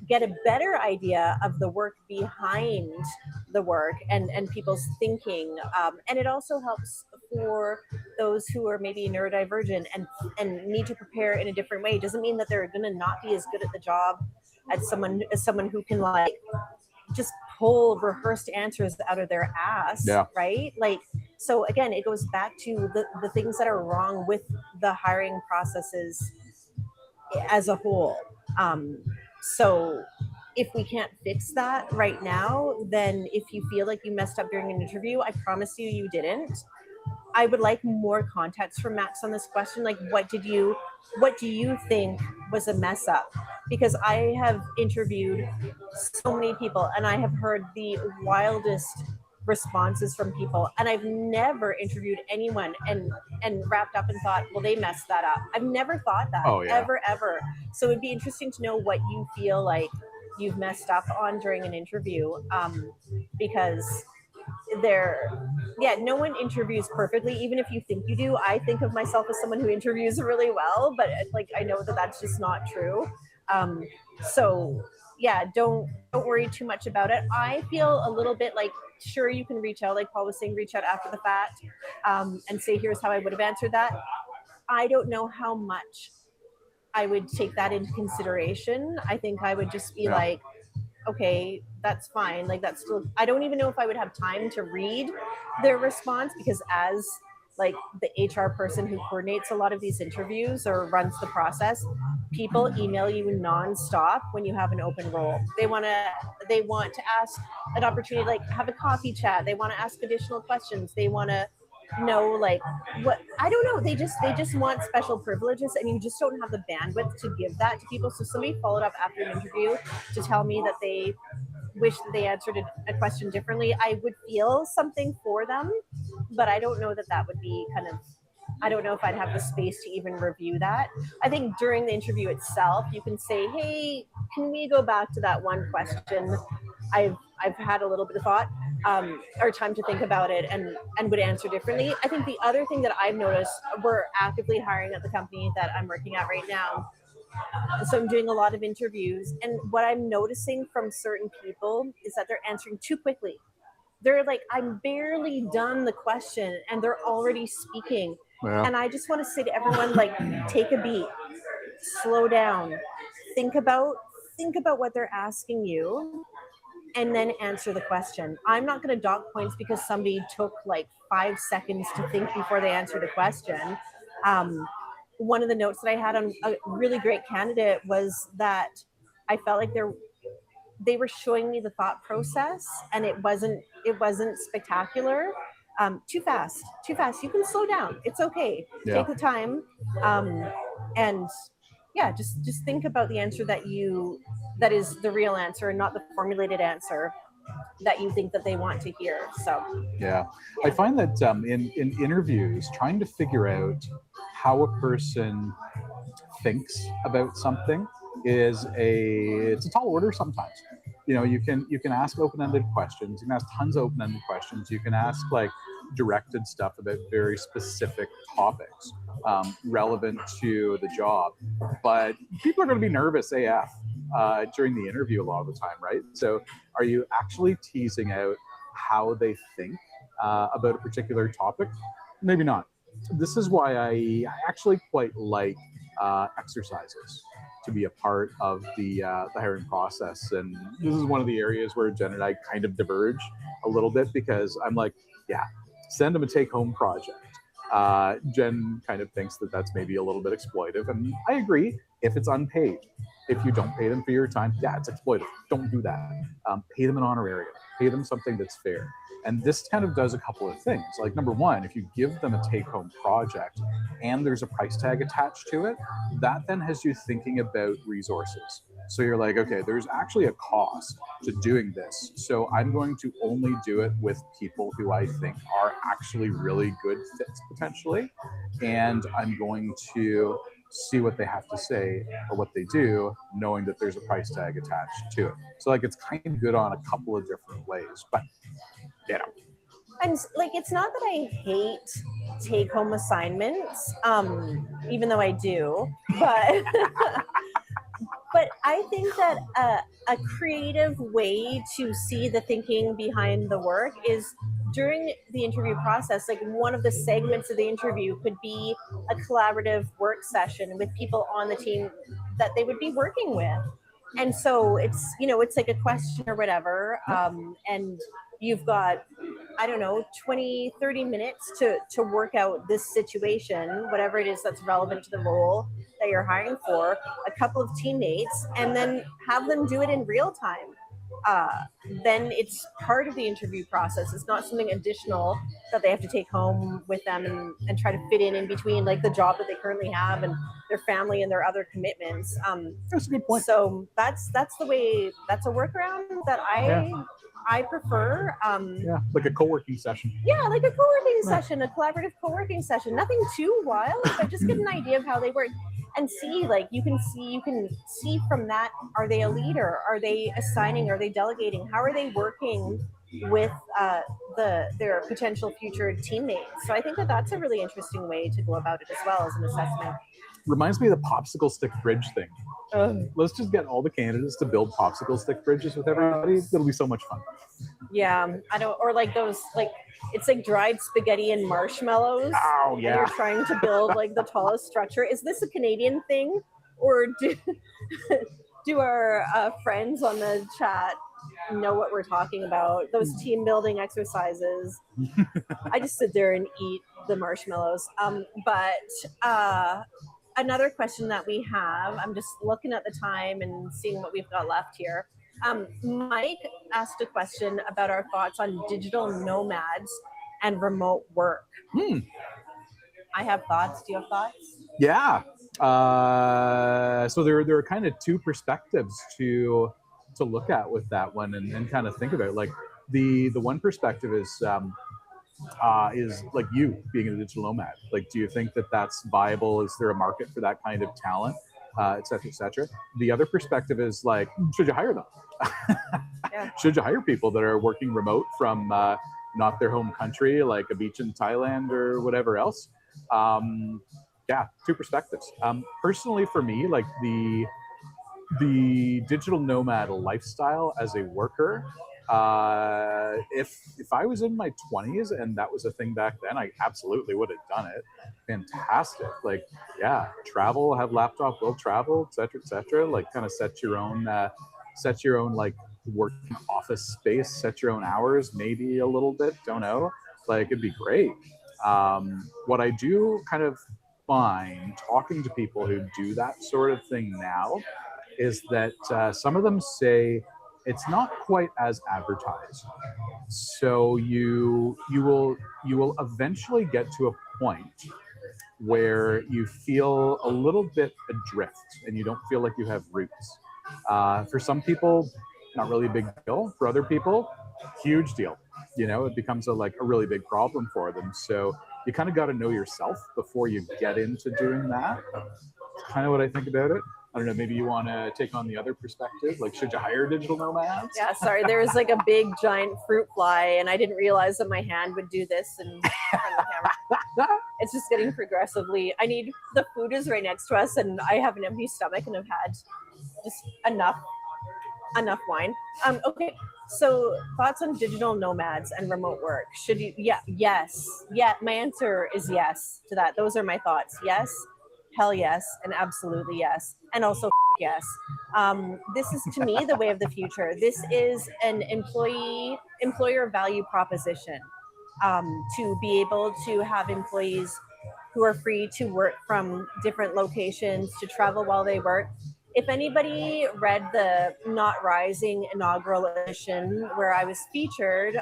get a better idea of the work behind the work and people's thinking. And it also helps for those who are maybe neurodivergent and need to prepare in a different way. It doesn't mean that they're going to not be as good at the job as someone who can like just pull rehearsed answers out of their ass, right? Like, so again, it goes back to the things that are wrong with the hiring processes as a whole. So if we can't fix that right now, then if you feel like you messed up during an interview, I promise you didn't. I would like more context from Max on this question. Like, what do you think was a mess up? Because I have interviewed so many people and I have heard the wildest responses from people, and I've never interviewed anyone and wrapped up and thought, well, they messed that up. I've never thought that ever. So it'd be interesting to know what you feel like you've messed up on during an interview, because no one interviews perfectly, even if you think you do. I think of myself as someone who interviews really well, but like I know that that's just not true. So yeah, don't worry too much about it. I feel a little bit like, sure, you can reach out, like Paul was saying, reach out after the fact, and say, here's how I would have answered that. I don't know how much I would take that into consideration. I think I would just be like, okay, that's fine. Like that's still, I don't even know if I would have time to read their response, because as like the HR person who coordinates a lot of these interviews or runs the process, people email you nonstop when you have an open role. They want to ask an opportunity, like have a coffee chat. They want to ask additional questions. They want to know like what, I don't know. They just want special privileges, and you just don't have the bandwidth to give that to people. So somebody followed up after an interview to tell me that they wish that they answered a question differently. I would feel something for them, but I don't know that that would be kind of, I don't know if I'd have the space to even review that. I think during the interview itself, you can say, hey, can we go back to that one question? I've had a little bit of thought or time to think about it and would answer differently. I think the other thing that I've noticed, we're actively hiring at the company that I'm working at right now. So I'm doing a lot of interviews, and what I'm noticing from certain people is that they're answering too quickly. They're like, I'm barely done the question and they're already speaking. Yeah. And I just want to say to everyone, like, take a beat, slow down, think about what they're asking you, and then answer the question. I'm not going to dock points because somebody took like 5 seconds to think before they answered a question. One of the notes that I had on a really great candidate was that I felt like they were showing me the thought process, and it wasn't spectacular. Too fast. You can slow down. It's okay. Yeah. Take the time, and yeah, just think about the answer that is the real answer and not the formulated answer that you think that they want to hear. So Yeah, I find that in interviews, trying to figure out how a person thinks about something it's a tall order sometimes. You know, you can ask open-ended questions. You can ask tons of open-ended questions. You can ask like directed stuff about very specific topics relevant to the job. But people are going to be nervous AF during the interview a lot of the time, right? So are you actually teasing out how they think about a particular topic? Maybe not. This is why I actually quite like exercises to be a part of the hiring process. And this is one of the areas where Jen and I kind of diverge a little bit, because I'm like, yeah, send them a take-home project. Jen kind of thinks that that's maybe a little bit exploitive, and I agree. If it's unpaid, if you don't pay them for your time, yeah, it's exploitive. Don't do that. Pay them an honorarium. Pay them something that's fair. And this kind of does a couple of things. Like, number one, if you give them a take-home project and there's a price tag attached to it, that then has you thinking about resources. So you're like, okay, there's actually a cost to doing this. So I'm going to only do it with people who I think are actually really good fits potentially. And I'm going to see what they have to say or what they do, knowing that there's a price tag attached to it. So like, it's kind of good on a couple of different ways, but you know. And like, it's not that I hate take-home assignments, even though I do, but but I think that a creative way to see the thinking behind the work is during the interview process. Like, one of the segments of the interview could be a collaborative work session with people on the team that they would be working with. And so it's, you know, it's like a question or whatever. And you've got, I don't know, 20, 30 minutes to work out this situation, whatever it is that's relevant to the role that you're hiring for, a couple of teammates, and then have them do it in real time. Then it's part of the interview process. It's not something additional that they have to take home with them and try to fit in between, like, the job that they currently have and their family and their other commitments. That's a good point. So that's the way, that's a workaround that I prefer. Yeah, like a co-working session. Yeah, like a co-working session, a collaborative co-working session. Nothing too wild, but just get an idea of how they work and see, like, you can see from that, are they a leader? Are they assigning? Are they delegating? How are they working with their potential future teammates? So I think that that's a really interesting way to go about it as well as an assessment. Reminds me of the popsicle stick bridge thing. Let's just get all the candidates to build popsicle stick bridges with everybody. It'll be so much fun. Yeah, I don't, or like those, like, it's like dried spaghetti and marshmallows. Oh, And yeah. you're trying to build like the tallest structure. Is this a Canadian thing, or do our friends on the chat know what we're talking about? Those team building exercises. I just sit there and eat the marshmallows. But another question that we have, I'm just looking at the time and seeing what we've got left here. Mike asked a question about our thoughts on digital nomads and remote work. I have thoughts. Do you have thoughts? Yeah. So there are kind of two perspectives to look at with that one and kind of think about. Like, the one perspective is is like you being a digital nomad. Like, do you think that that's viable? Is there a market for that kind of talent, et cetera, et cetera? The other perspective is like, should you hire them? Yeah. Should you hire people that are working remote from not their home country, like a beach in Thailand or whatever else? Yeah, two perspectives. Personally, for me, like the digital nomad lifestyle as a worker, if I was in my 20s and that was a thing back then, I absolutely would have done it. Fantastic. Like, yeah, travel, have laptop, will travel, et cetera, like kind of set your own like working office space, set your own hours, maybe a little bit, don't know, like it'd be great. What I do kind of find talking to people who do that sort of thing now is that some of them say it's not quite as advertised. So you will eventually get to a point where you feel a little bit adrift and you don't feel like you have roots. For some people, not really a big deal. For other people, huge deal. You know, it becomes a really big problem for them. So you kind of got to know yourself before you get into doing that. Kind of what I think about it. I don't know, maybe you want to take on the other perspective, like should you hire digital nomads? Yeah, sorry, there was like a big giant fruit fly and I didn't realize that my hand would do this in front of the camera. It's just getting progressively, the food is right next to us and I have an empty stomach and I've had just enough wine. Okay, so thoughts on digital nomads and remote work. Should you, yes. My answer is yes to that. Those are my thoughts. Yes, hell yes, and absolutely yes. And also yes. This is, to me, the way of the future. This is an employer value proposition, to be able to have employees who are free to work from different locations, to travel while they work. If anybody read the Not Rising inaugural edition where I was featured,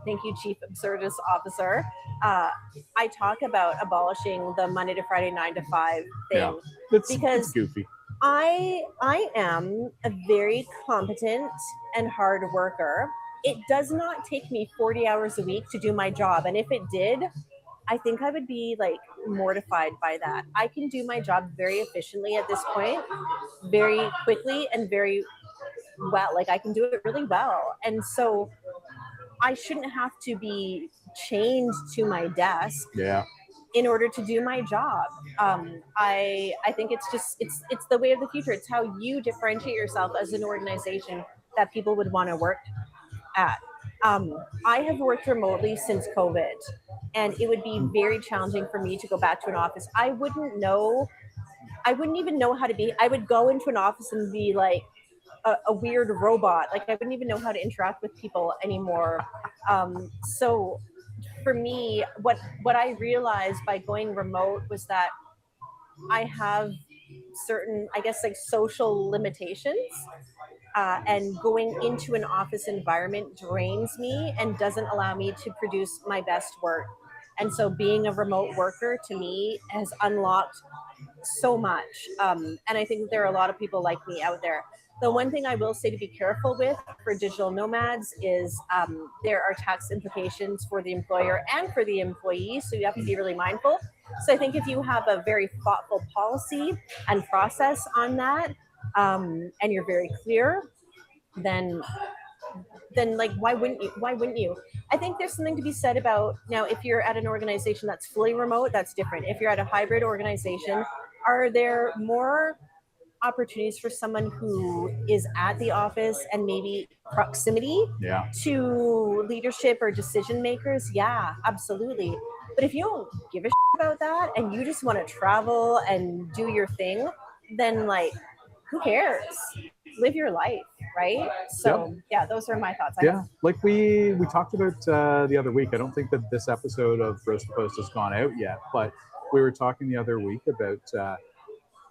thank you, Chief Absurdist Officer, I talk about abolishing the Monday to Friday 9 to 5 thing. Yeah, it's goofy. I am a very competent and hard worker. It does not take me 40 hours a week to do my job. And if it did, I think I would be like mortified by that. I can do my job very efficiently at this point, very quickly and very well. Like I can do it really well. And so I shouldn't have to be chained to my desk in order to do my job. I think it's the way of the future. It's how you differentiate yourself as an organization that people would want to work at. I have worked remotely since COVID, and it would be very challenging for me to go back to an office. I wouldn't even know how to be. I would go into an office and be like a weird robot. Like I wouldn't even know how to interact with people anymore. So for me, what I realized by going remote was that I have certain, I guess, like social limitations. And going into an office environment drains me and doesn't allow me to produce my best work. And so being a remote worker to me has unlocked so much. And I think there are a lot of people like me out there. The one thing I will say to be careful with for digital nomads is there are tax implications for the employer and for the employee. So you have to be really mindful. So I think if you have a very thoughtful policy and process on that, and you're very clear, then like why wouldn't you? I think there's something to be said about, now if you're at an organization that's fully remote, that's different. If you're at a hybrid organization, are there more opportunities for someone who is at the office and maybe proximity to leadership or decision makers? Yeah, absolutely. But if you don't give a shit about that and you just want to travel and do your thing, then like, who cares? Live your life, right? So yeah, those are my thoughts. Like we talked about the other week. I don't think that this episode of Roast the Post has gone out yet, but we were talking the other week about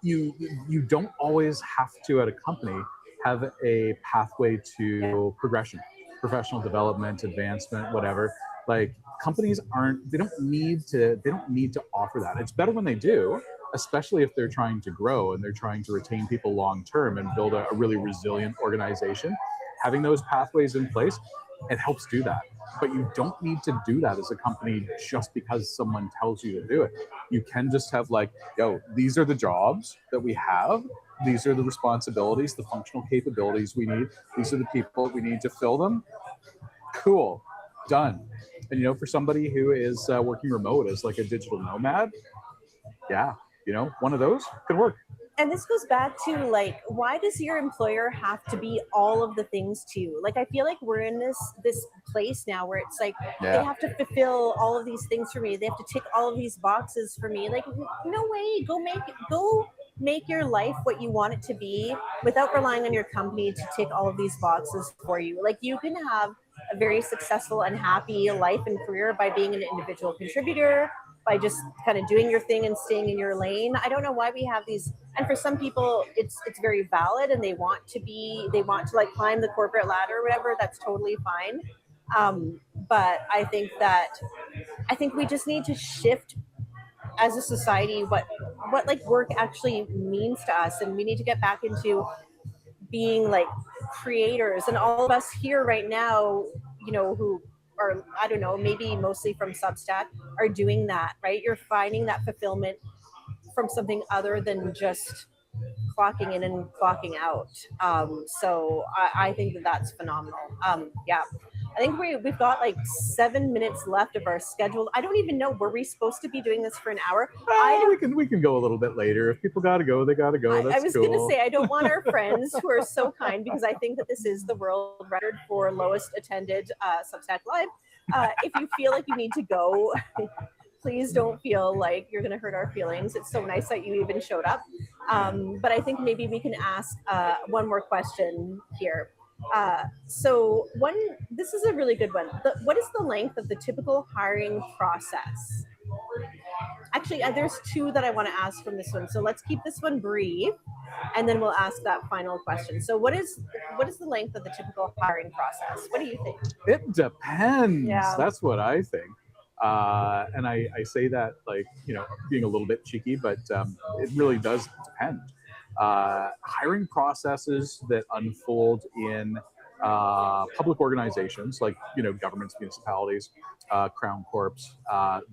you don't always have to, at a company, have a pathway to progression, professional development, advancement, whatever. Like companies they don't need to offer that. It's better when they do, especially if they're trying to grow and they're trying to retain people long term and build a really resilient organization. Having those pathways in place it helps do that. But you don't need to do that as a company just because someone tells you to do it. You can just have like, yo, these are the jobs that we have. These are the responsibilities, the functional capabilities we need. These are the people we need to fill them. Cool, done. And for somebody who is working remote as like a digital nomad, yeah, one of those could work. And this goes back to like, why does your employer have to be all of the things to you? Like, I feel like we're in this place now where it's like they have to fulfill all of these things for me. They have to tick all of these boxes for me. Like, no way. Go make your life what you want it to be without relying on your company to tick all of these boxes for you. Like, you can have a very successful and happy life and career by being an individual contributor, by just kind of doing your thing and staying in your lane. I don't know why we have these. And for some people, it's very valid, and they want to like climb the corporate ladder or whatever. That's totally fine. But I think we just need to shift as a society what like work actually means to us, and we need to get back into being like creators. And all of us here right now, who are, I don't know, maybe mostly from Substack, are doing that, right? You're finding that fulfillment from something other than just clocking in and clocking out. So I think that's phenomenal. Yeah. I think we've got like 7 minutes left of our schedule. I don't even know, were we supposed to be doing this for an hour? We can go a little bit later. If people gotta go, they gotta go. That's I was cool. gonna say, I don't want our friends who are so kind, because I think that this is the world record for lowest attended Substack Live. If you feel like you need to go, please don't feel like you're gonna hurt our feelings. It's so nice that you even showed up. But I think maybe we can ask one more question here. So this is a really good one. What is the length of the typical hiring process? Actually, there's two that I want to ask from this one. So let's keep this one brief, and then we'll ask that final question. So what is the length of the typical hiring process? What do you think? It depends. Yeah. That's what I think. And I say that like, being a little bit cheeky, but it really does depend. Hiring processes that unfold in public organizations like, governments, municipalities, crown corps,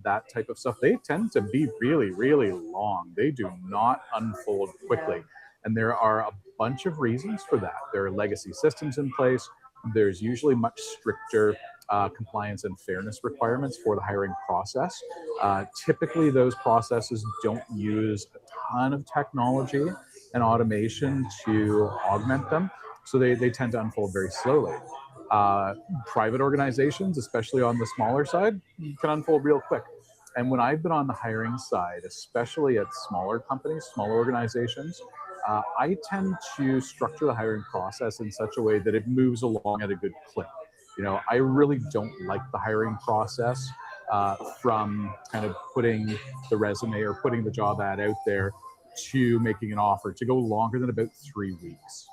that type of stuff, they tend to be really, really long. They do not unfold quickly. And there are a bunch of reasons for that. There are legacy systems in place. There's usually much stricter compliance and fairness requirements for the hiring process. Typically, those processes don't use a ton of technology and automation to augment them, so they tend to unfold very slowly. Private organizations, especially on the smaller side, can unfold real quick. And when I've been on the hiring side, especially at smaller companies, smaller organizations, I tend to structure the hiring process in such a way that it moves along at a good clip. I really don't like the hiring process from kind of putting the resume or putting the job ad out there to making an offer to go longer than about 3 weeks.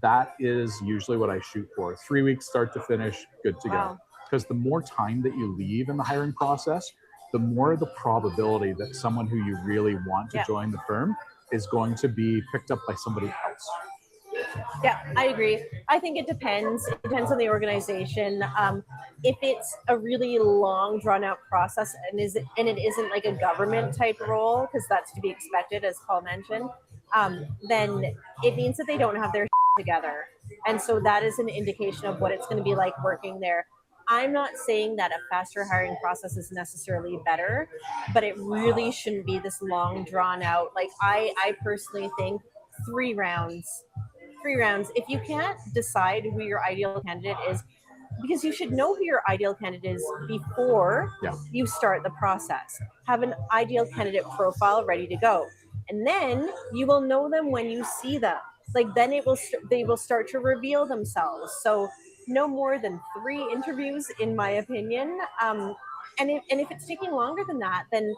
That is usually what I shoot for. 3 weeks, start to finish, good to go. Because the more time that you leave in the hiring process, the more the probability that someone who you really want to join the firm is going to be picked up by somebody else. Yeah, I agree. I think it depends. It depends on the organization. If it's a really long, drawn-out process, and it isn't like a government type role, because that's to be expected, as Paul mentioned, then it means that they don't have their together, and so that is an indication of what it's going to be like working there. I'm not saying that a faster hiring process is necessarily better, but it really shouldn't be this long, drawn-out. Like I personally think 3 rounds. If you can't decide who your ideal candidate is, because you should know who your ideal candidate is before you start the process. Have an ideal candidate profile ready to go, and then you will know them when you see them. Like then they will start to reveal themselves. So no more than 3 interviews, in my opinion. And if it's taking longer than that, then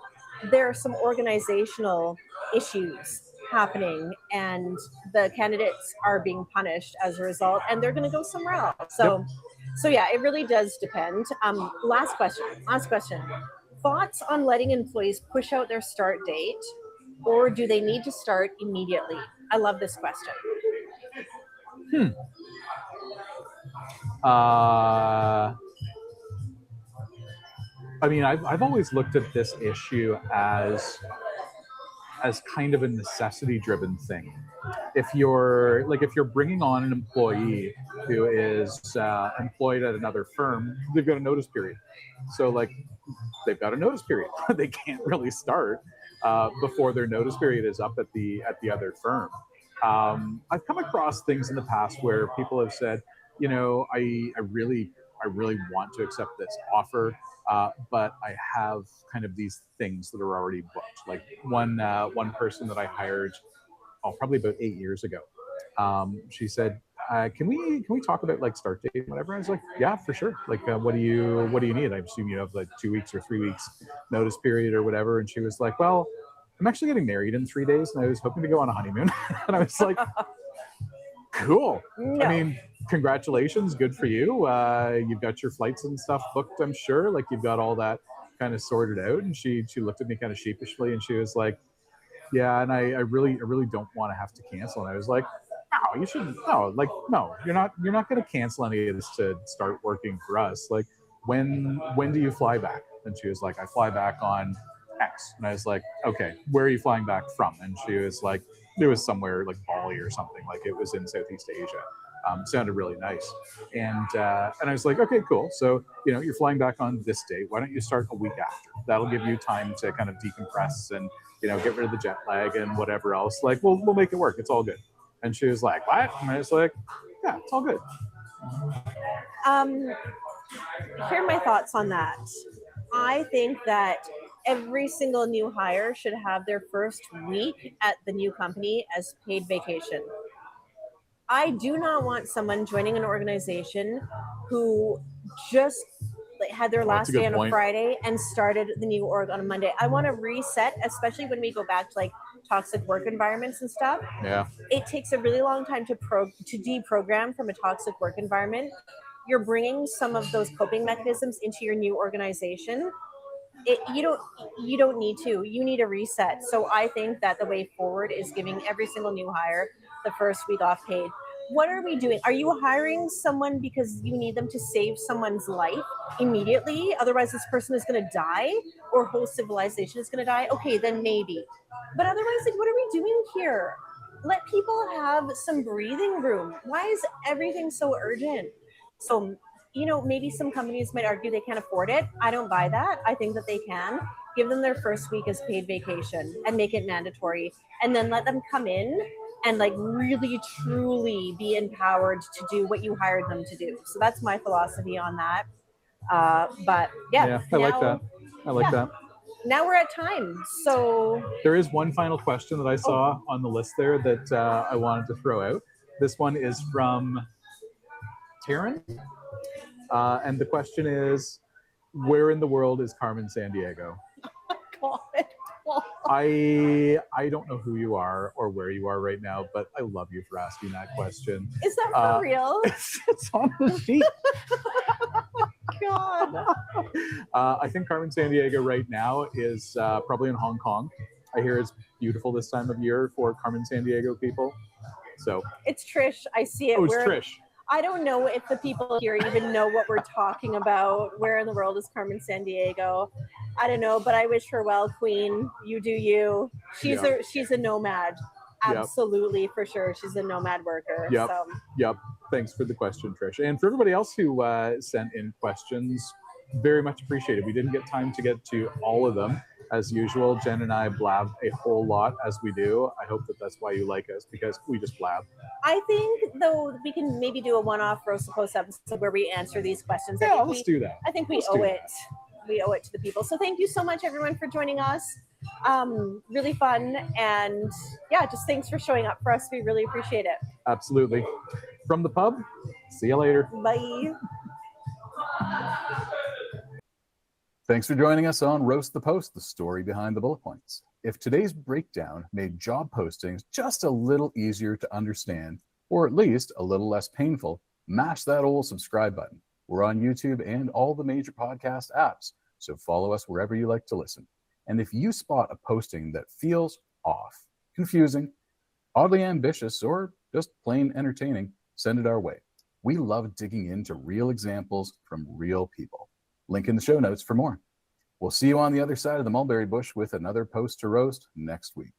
there are some organizational issues happening, and the candidates are being punished as a result, and they're going to go somewhere else. So yeah, it really does depend. Last question. Thoughts on letting employees push out their start date, or do they need to start immediately? I love this question. I mean, I've always looked at this issue as kind of a necessity driven thing. If you're bringing on an employee who is employed at another firm, they've got a notice period. So like they've got a notice period. They can't really start before their notice period is up at the other firm. I've come across things in the past where people have said, you know, I really want to accept this offer, but I have kind of these things that are already booked. Like one person that I hired, probably about 8 years ago, she said, can we talk about like start date and whatever? I was like, yeah, for sure. Like, what do you need? I assume you have like 2 weeks or 3 weeks notice period or whatever. And she was like, well, I'm actually getting married in 3 days, and I was hoping to go on a honeymoon. And I was like, cool. No. I mean, congratulations, good for you. You've got your flights and stuff booked, I'm sure. Like you've got all that kind of sorted out. And she looked at me kind of sheepishly, and she was like, yeah, and I really don't want to have to cancel. And I was like, no, you shouldn't. No, like, no, you're not going to cancel any of this to start working for us. Like, when do you fly back? And she was like, I fly back on X. And I was like, okay, where are you flying back from? And she was like, it was somewhere like Bali or something. Like it was in Southeast Asia. Sounded really nice. And I was like, okay, cool. So, you know, you're flying back on this date. Why don't you start a week after? That'll give you time to kind of decompress and, you know, get rid of the jet lag and whatever else. Like, we'll make it work. It's all good. And she was like, what? And I was like, yeah, it's all good. Here are my thoughts on that. I think that every single new hire should have their first week at the new company as paid vacation. I do not want someone joining an organization who just had their last day on a Friday and started the new org on a Monday. I want to reset, especially when we go back to like toxic work environments and stuff. Yeah. It takes a really long time to deprogram from a toxic work environment. You're bringing some of those coping mechanisms into your new organization. You don't need to. You need a reset. So I think that the way forward is giving every single new hire the first week off paid. What are we doing? Are you hiring someone because you need them to save someone's life immediately? Otherwise, this person is going to die, or whole civilization is going to die? Okay, then maybe. But otherwise, like, what are we doing here? Let people have some breathing room. Why is everything so urgent? So, you know, maybe some companies might argue they can't afford it. I don't buy that. I think that they can. Give them their first week as paid vacation and make it mandatory. And then let them come in and like really, truly be empowered to do what you hired them to do. So that's my philosophy on that. But yeah. I like that. I like that. Now we're at time. So there is one final question that I saw on the list there that I wanted to throw out. This one is from Taryn. And the question is, where in the world is Carmen Sandiego? Oh my God. I don't know who you are or where you are right now, but I love you for asking that question. Is that for real? It's on the sheet. God. I think Carmen Sandiego right now is probably in Hong Kong. I hear it's beautiful this time of year for Carmen Sandiego people. So it's Trish. I see it. Oh, it's Trish. I don't know if the people here even know what we're talking about. Where in the world is Carmen Sandiego? I don't know, but I wish her well, Queen. You do you. She's a nomad. Absolutely, for sure. She's a nomad worker. Yep. So. Yep. Thanks for the question, Trish. And for everybody else who sent in questions, very much appreciated. We didn't get time to get to all of them. As usual, Jen and I blab a whole lot as we do. I hope that that's why you like us, because we just blab. I think, though, we can maybe do a one-off Roast the Post episode where we answer these questions. Yeah, let's do that. I think we owe it. We owe it to the people. So thank you so much, everyone, for joining us. Really fun. And yeah, just thanks for showing up for us. We really appreciate it. Absolutely. From the pub, see you later. Bye. Thanks for joining us on Roast the Post, the story behind the bullet points. If today's breakdown made job postings just a little easier to understand, or at least a little less painful, mash that old subscribe button. We're on YouTube and all the major podcast apps, so follow us wherever you like to listen. And if you spot a posting that feels off, confusing, oddly ambitious, or just plain entertaining, send it our way. We love digging into real examples from real people. Link in the show notes for more. We'll see you on the other side of the mulberry bush with another post to roast next week.